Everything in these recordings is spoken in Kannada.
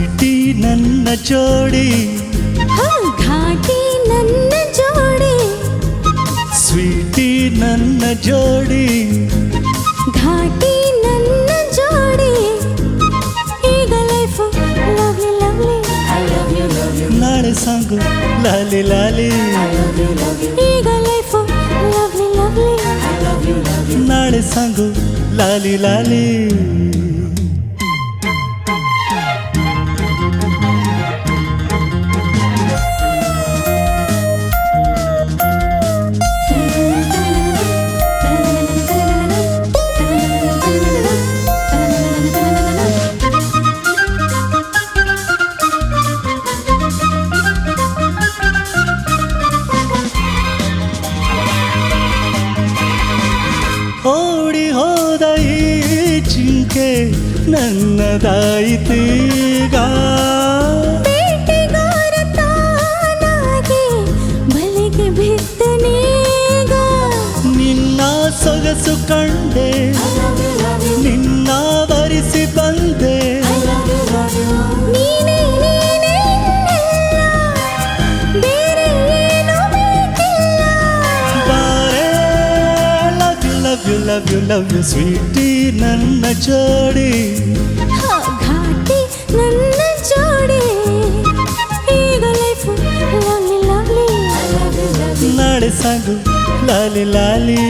ಸ್ವೀಟಿ ನನ್ನ ಜೋಡಿ ಘಾಟಿ ನನ್ನ ಜೋಡಿ ಸ್ವೀಟಿ ನನ್ನ ಜೋಡಿ ಘಾಟಿ ನನ್ನ ಜೋಡಿ ಈಗ ಲೈಫು ಲವ್ಲಿ ಲವ್ಲಿ ನಾಳೆ ಸಾಂಗು ಲಾಲಿ ಲಾಲಿ ಈಗ ಲೈಫು ಲವ್ಲಿ ಲವ್ಲಿ ನಾಳೆ ಸಾಂಗು ಲಾಲಿ ಲಾಲಿ ಓಡಿ ಹೋದ ಈ ಜಿಂಕೆ ನನ್ನದಾಯಿತೀಗ ಬೇಟೆಗಾರ ತಾನಾಗಿ ಬಲೆಗೆ ಬಿದ್ದನೀಗ ನಿನ್ನ ಸೊಗಸು ಕಂಡೆ ನಿನ್ನ ಬರಿಸಿ ಬಂದೆ ನೀನೇ ನೀನೇ ಇನ್ನೆಲ್ಲ ಬೇರೆ ಏನೂ ಬೇಕಿಲ್ಲ ಬಾರೆ love you love you love you love you sweety ನನ್ನ ಜೋಡಿ ಘಾಟಿ ನನ್ನ ಜೋಡಿ ಈಗ ಲೈಫು ಲವ್ಲಿ ಲವ್ಲಿ ನಾಳೆ ಸಾಂಗು ಲಾಲಿ ಲಾಲಿ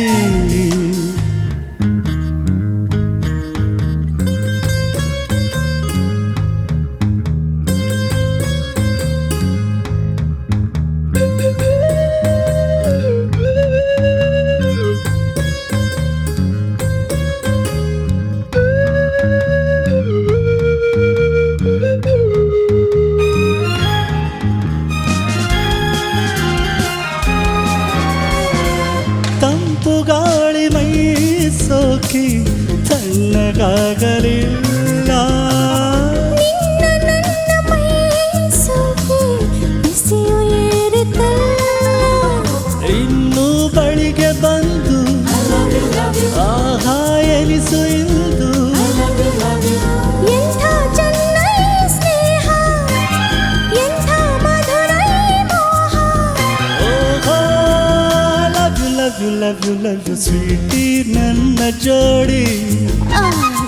ತಂಪು ಗಾಳಿ ಮೈ ಸೋಕಿ ತಣ್ಣಗಾಗಲಿಲ್ಲ ನಿನ್ನ ನನ್ನ ಮೈ ಸೋಕಿ ಬಿಸಿಯು ಏರಿತಲ್ಲ ಇನ್ನು ಬಳಿಗೆ ಬಂದು ಆಹಾ ಎನಿಸು ಇಂದು ಎಂಥ ಚೆನ್ನ ಈ ಸ್ನೇಹ ಎಂಥ ಮಧುರ ಈ ಮೋಹ ಓಹೋ love you love you love you love you sweety ನನ್ನ ಜೋಡಿ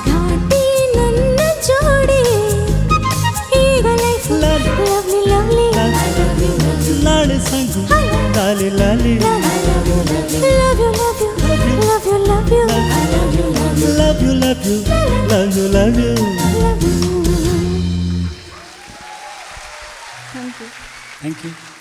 ಘಾಟಿ ನನ್ನ ಜೋಡಿ ಈಗ ಲೈಫ್ ಲವ್ಲಿ ಲವ್ಲಿ ನಾಳೆ ಸಾಂಗು ಲಾಲಿ ಲಾಲಿ love you love you love you love you love you love you love you love you Thank you. thank you